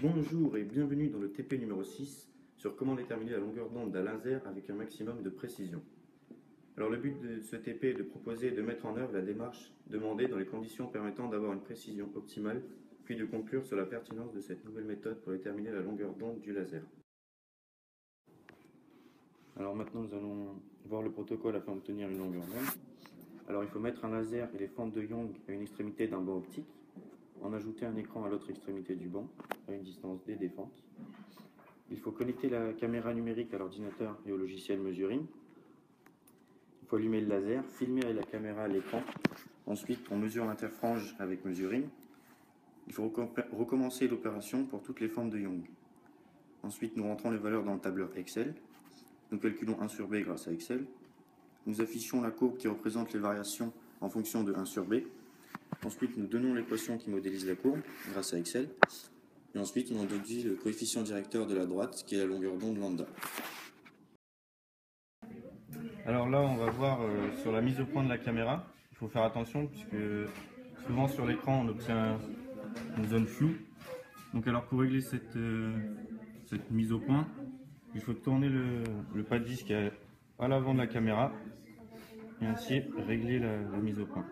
Bonjour et bienvenue dans le TP numéro 6 sur comment déterminer la longueur d'onde d'un laser avec un maximum de précision. Alors le but de ce TP est de proposer et de mettre en œuvre la démarche demandée dans les conditions permettant d'avoir une précision optimale, puis de conclure sur la pertinence de cette nouvelle méthode pour déterminer la longueur d'onde du laser. Alors maintenant nous allons voir le protocole afin d'obtenir une longueur d'onde. Alors il faut mettre un laser et les fentes de Young à une extrémité d'un banc optique, en ajouter un écran à l'autre extrémité du banc, à une distance D des fentes. Il faut connecter la caméra numérique à l'ordinateur et au logiciel Mesuring. Il faut allumer le laser, filmer avec la caméra à l'écran. Ensuite, on mesure l'interfrange avec Mesuring. Il faut recommencer l'opération pour toutes les fentes de Young. Ensuite, nous rentrons les valeurs dans le tableur Excel. Nous calculons 1 sur B grâce à Excel. Nous affichons la courbe qui représente les variations en fonction de 1 sur B. Ensuite, nous donnons l'équation qui modélise la courbe grâce à Excel. Et ensuite, on en déduit le coefficient directeur de la droite, qui est la longueur d'onde lambda. Alors là, on va voir sur la mise au point de la caméra. Il faut faire attention puisque souvent sur l'écran, on obtient une zone floue. Donc alors pour régler cette mise au point, il faut tourner le pas de vis qui est à l'avant de la caméra et ainsi régler la mise au point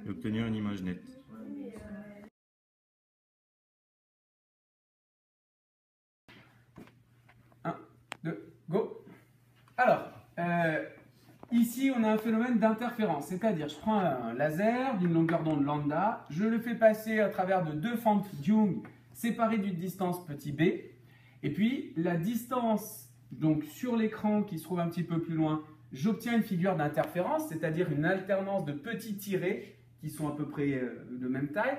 et obtenir une image nette. Un, deux, go. Alors, ici on a un phénomène d'interférence, c'est-à-dire je prends un laser d'une longueur d'onde lambda, je le fais passer à travers de deux fentes Young séparées d'une distance petit b, et puis la distance donc sur l'écran qui se trouve un petit peu plus loin, j'obtiens une figure d'interférence, c'est-à-dire une alternance de petits tirés qui sont à peu près de même taille.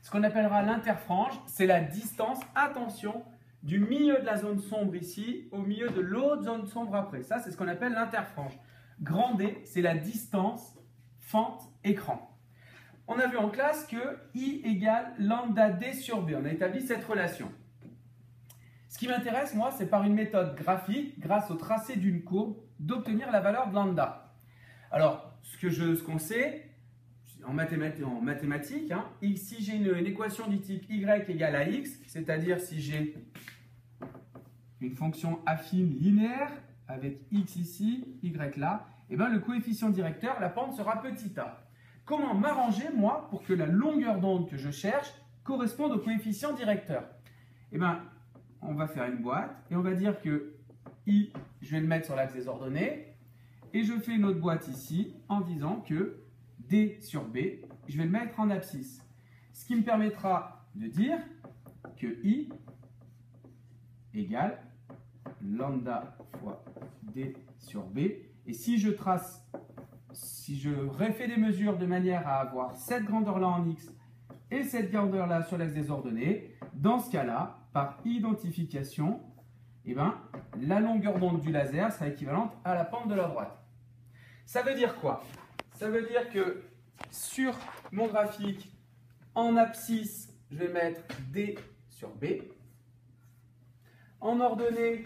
Ce qu'on appellera l'interfrange, c'est la distance, attention, du milieu de la zone sombre ici au milieu de l'autre zone sombre après. Ça, c'est ce qu'on appelle l'interfrange. Grand D, c'est la distance fente-écran. On a vu en classe que I égale lambda D sur B. On a établi cette relation. Ce qui m'intéresse, moi, c'est par une méthode graphique, grâce au tracé d'une courbe, d'obtenir la valeur de lambda. Alors, ce qu'on sait, en mathématiques, hein, si j'ai une équation du type y égale à x, c'est-à-dire si j'ai une fonction affine linéaire avec x ici, y là, et bien le coefficient directeur, la pente sera petit a. Comment m'arranger, moi, pour que la longueur d'onde que je cherche corresponde au coefficient directeur? Eh bien, on va faire une boîte et on va dire que i, je vais le mettre sur l'axe des ordonnées, et je fais une autre boîte ici en disant que D sur B, je vais le mettre en abscisse. Ce qui me permettra de dire que I égale lambda fois D sur B. Et si je refais des mesures de manière à avoir cette grandeur-là en X et cette grandeur-là sur l'axe des ordonnées, dans ce cas-là, par identification, eh ben, la longueur d'onde du laser sera équivalente à la pente de la droite. Ça veut dire quoi? Ça veut dire que sur mon graphique, en abscisse, je vais mettre D sur B. En ordonnée,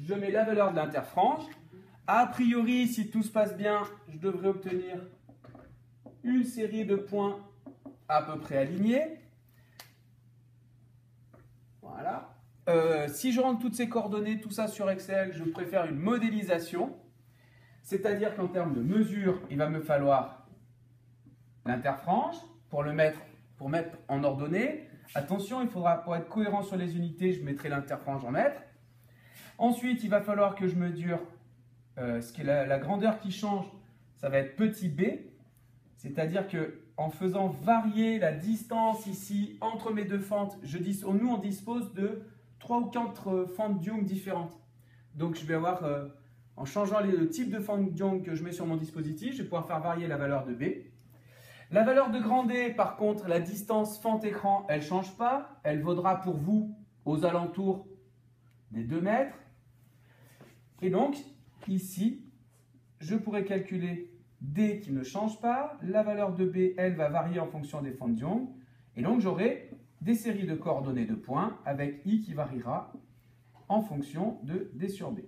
je mets la valeur de l'interfrange. A priori, si tout se passe bien, je devrais obtenir une série de points à peu près alignés. Voilà. Si je rentre toutes ces coordonnées, tout ça sur Excel, je préfère une modélisation. C'est-à-dire qu'en termes de mesure, il va me falloir l'interfrange pour mettre en ordonnée. Attention, il faudra, pour être cohérent sur les unités, je mettrai l'interfrange en mètres. Ensuite, il va falloir que je mesure ce qui est la grandeur qui change, ça va être petit b. C'est-à-dire qu'en faisant varier la distance ici entre mes deux fentes, nous on dispose de 3 ou 4 fentes Young différentes. Donc je vais avoir... en changeant le type de fente Young que je mets sur mon dispositif, je vais pouvoir faire varier la valeur de B. La valeur de grand D, par contre, la distance fente-écran, elle ne change pas. Elle vaudra pour vous aux alentours des 2 mètres. Et donc, ici, je pourrais calculer D qui ne change pas. La valeur de B, elle, va varier en fonction des fentes Young. Et donc, j'aurai des séries de coordonnées de points avec I qui variera en fonction de D sur B.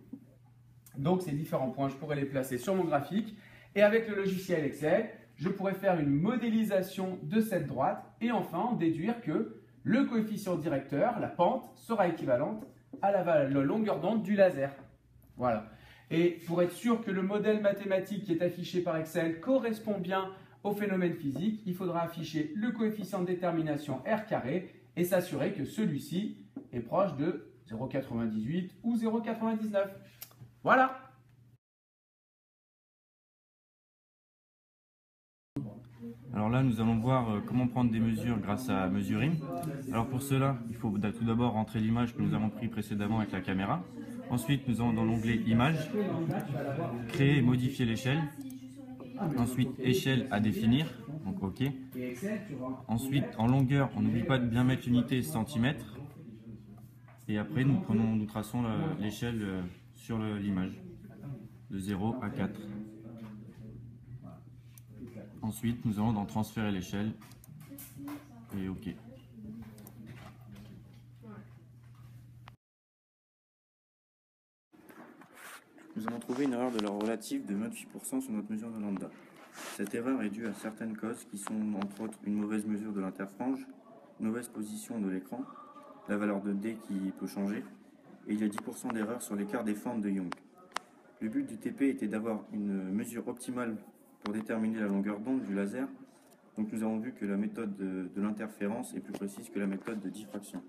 Donc, ces différents points, je pourrais les placer sur mon graphique. Et avec le logiciel Excel, je pourrais faire une modélisation de cette droite et enfin en déduire que le coefficient directeur, la pente, sera équivalente à la longueur d'onde du laser. Voilà. Et pour être sûr que le modèle mathématique qui est affiché par Excel correspond bien au phénomène physique, il faudra afficher le coefficient de détermination R carré et s'assurer que celui-ci est proche de 0,98 ou 0,99. Voilà. Alors là, nous allons voir comment prendre des mesures grâce à Mesuring. Alors pour cela, il faut tout d'abord rentrer l'image que nous avons prise précédemment avec la caméra. Ensuite, nous allons dans l'onglet Images, créer et modifier l'échelle. Ensuite, échelle à définir, donc OK. Ensuite, en longueur, on n'oublie pas de bien mettre l'unité centimètres. Et après, nous traçons l'échelle sur l'image, de 0 à 4. Ensuite, nous allons dans transférer l'échelle et OK. Nous avons trouvé une erreur de l'ordre relatif de 28% sur notre mesure de lambda. Cette erreur est due à certaines causes qui sont entre autres une mauvaise mesure de l'interfrange, une mauvaise position de l'écran, la valeur de D qui peut changer, et il y a 10% d'erreur sur l'écart des fentes de Young. Le but du TP était d'avoir une mesure optimale pour déterminer la longueur d'onde du laser, donc nous avons vu que la méthode de l'interférence est plus précise que la méthode de diffraction.